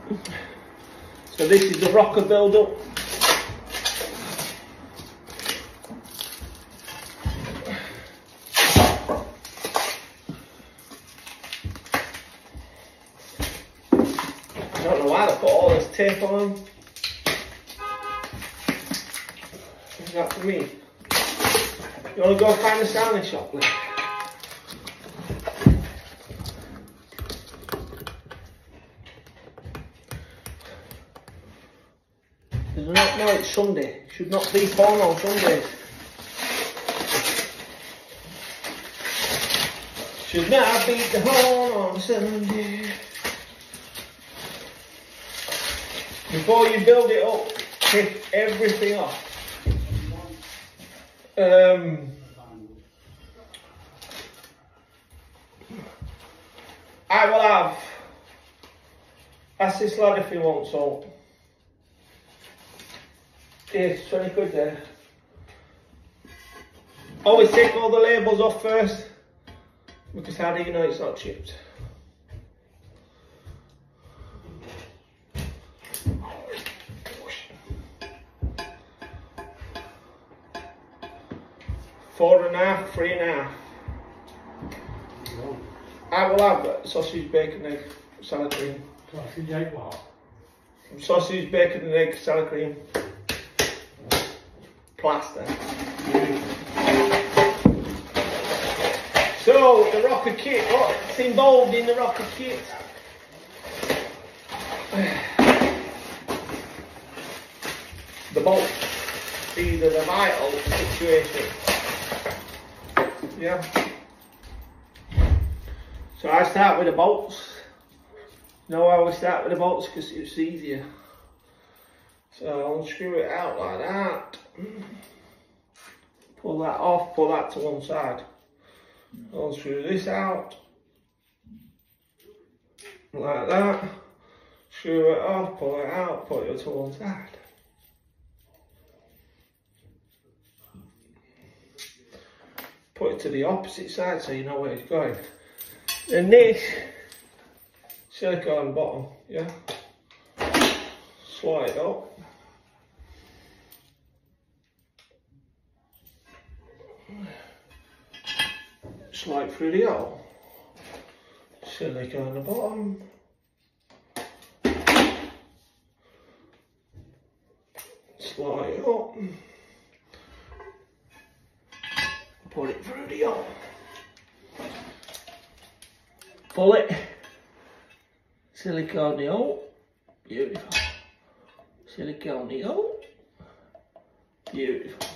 So this is the rocker build-up. I don't know why they put all this tape on. Is that for me? You want to go find a sounding shop then? No, it's Sunday. It should not be porn on Sundays. Should not beat the horn on Sunday. Before you build it up, take everything off. I will have. Ask this lad if he wants salt. Here's 20 quid there. Always take all the labels off first, because how do you know it's not chipped? Four and a half, 3.5. I will have sausage, bacon, egg, salad cream. Sausage, egg, what? Sausage, bacon and egg, salad cream. Plaster. So the rocker kit, what's involved in the rocker kit? The bolt. Either the vital situation. Yeah. So I start with the bolts. You know why we start with the bolts? Because it's easier. So I'll unscrew it out like that. Pull that off, pull that to one side. I'll unscrew this out. Like that. Screw it off, pull it out, put it to one side. Put it to the opposite side so you know where it's going. And this silicone bottom, yeah. Slide up. Slide through the hole. Silicone on the bottom. Slide up. Put it through the hole. Pull it. Silicone the hole. Beautiful. Silicone the hole. Beautiful.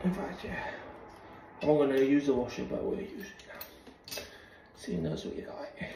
In fact, yeah. I'm going to use the washer, but we'll use it now. See, knows what you like.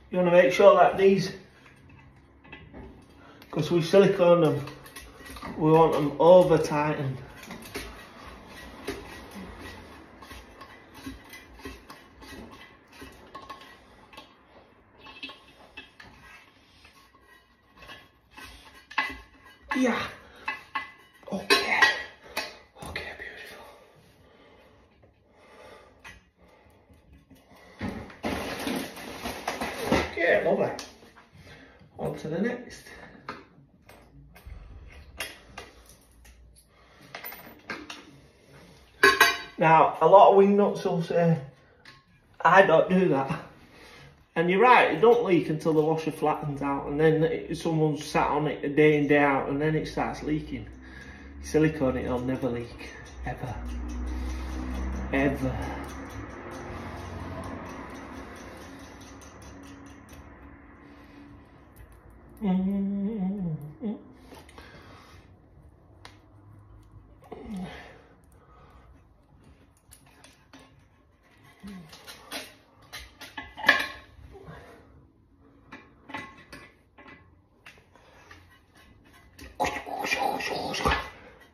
You want to make sure that these, because we silicone them, we want them over tightened. Yeah. Okay. Okay, beautiful. Okay, lovely. On to the next. Now, a lot of wing nuts will say, I don't do that. And you're right, it don't leak until the washer flattens out, and then someone's sat on it a day in, day out, and then it starts leaking. Silicone, it'll never leak, ever, ever.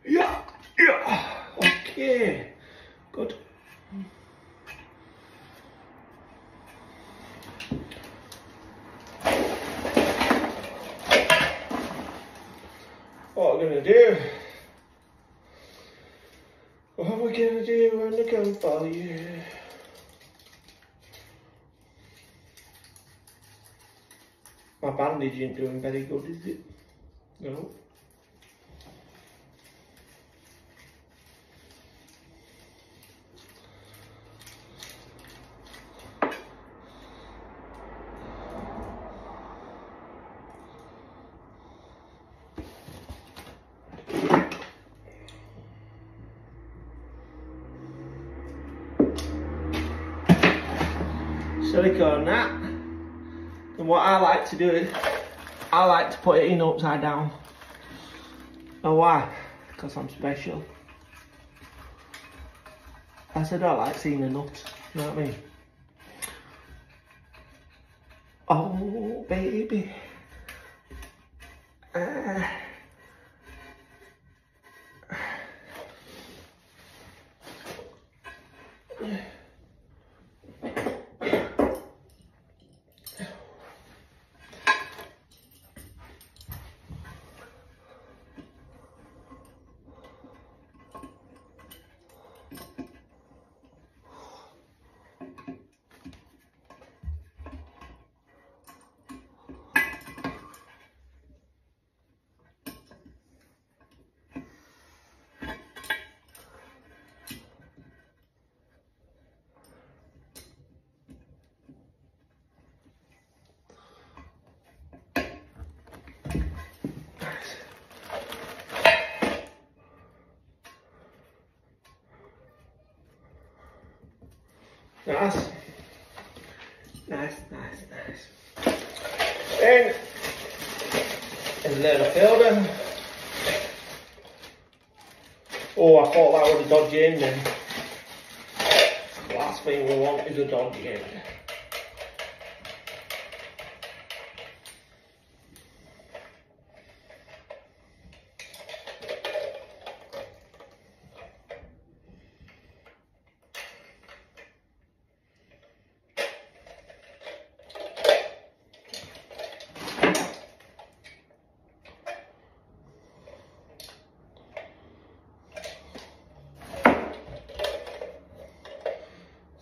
Yeah, yeah, okay, good. What are we gonna do? What are we gonna do when they go by you? My bandage ain't doing very good, is it? No. Silicone that. And what I like to do is, I like to put it in upside down. Know why? Because I'm special. I said I like seeing a nut, you know what I mean? Oh baby. Nice. Nice, nice, nice. Then, there's a little filter. Oh, I thought that was a dodgy end then. The last thing we want is a dodgy end.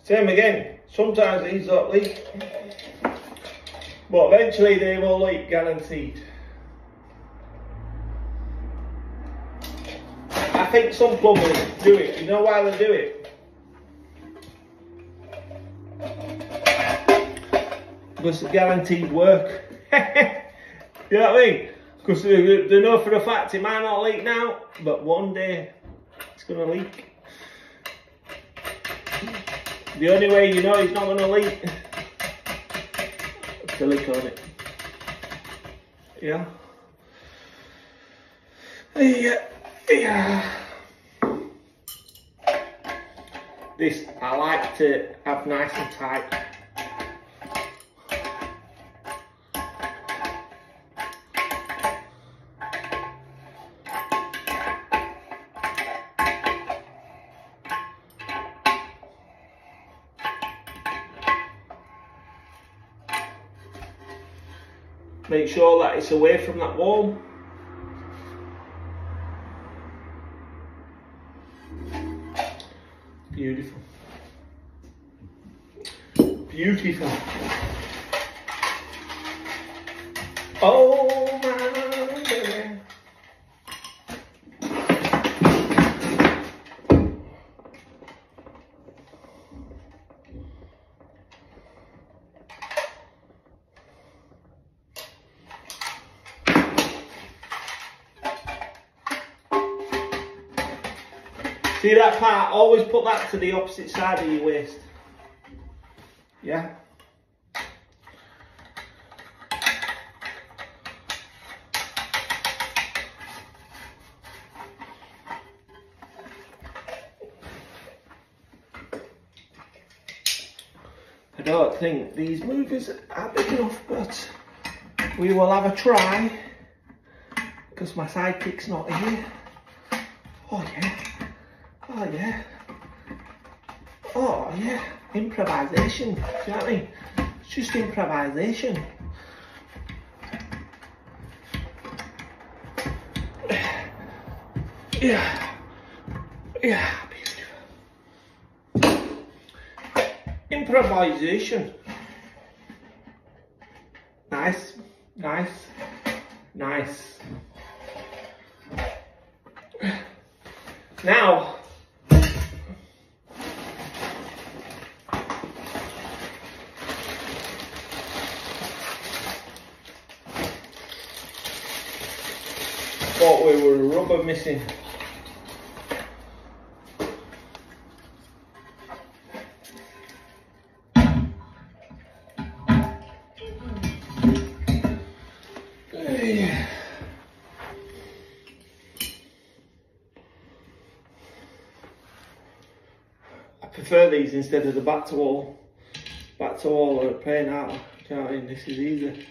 Same again, sometimes these don't leak, but eventually they will leak, guaranteed. I think some plumbers do it, you know why they do it? Because it's guaranteed work. You know what I mean? Because they know for a fact it might not leak now, but one day it's going to leak. The only way you know it's not going to leak is silicone it. Yeah. Yeah. This I like to have nice and tight. Make sure that it's away from that wall. Beautiful. Beautiful. Oh my baby. See that part? Always put that to the opposite side of your waist. Yeah. I don't think these movies are big enough, but we will have a try because my sidekick's not here. Oh yeah, oh yeah, oh yeah, improvisation, do you know what I mean? It's just improvisation. Yeah, yeah, beautiful. Improvisation. Nice, nice, nice. Now, thought we were rubber missing. I prefer these instead of the back to wall. Back to wall are a pain out. Do you know what I mean? This is easy.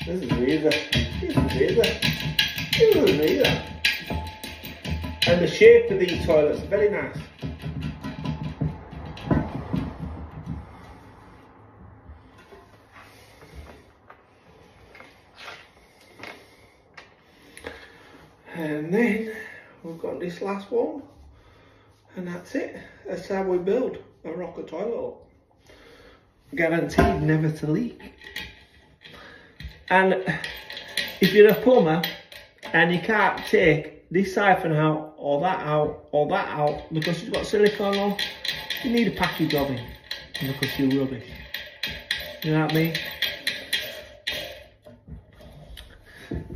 This is easy. This is easy. This is easy. And the shape of these toilets are very nice. And then we've got this last one. And that's it. That's how we build a rocker toilet. Guaranteed never to leak. And if you're a plumber and you can't take this siphon out or that out or that out because it's got silicone on, you need a package of it because you're rubbish. You know what I mean?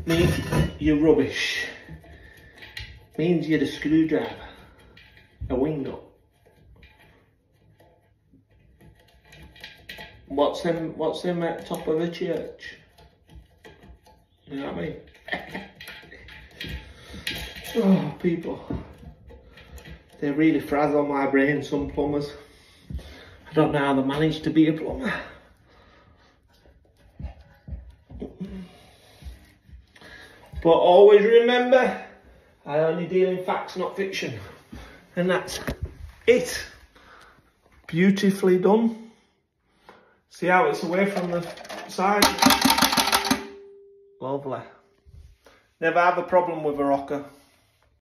Means you're rubbish. Means you're the screwdriver. A wing nut. What's them at top of a church? You know what I mean? Oh, people. They really frazzle my brain, some plumbers. I don't know how they manage to be a plumber. But always remember, I only deal in facts, not fiction. And that's it. Beautifully done. See how it's away from the side? Lovely. Never have a problem with a rocker.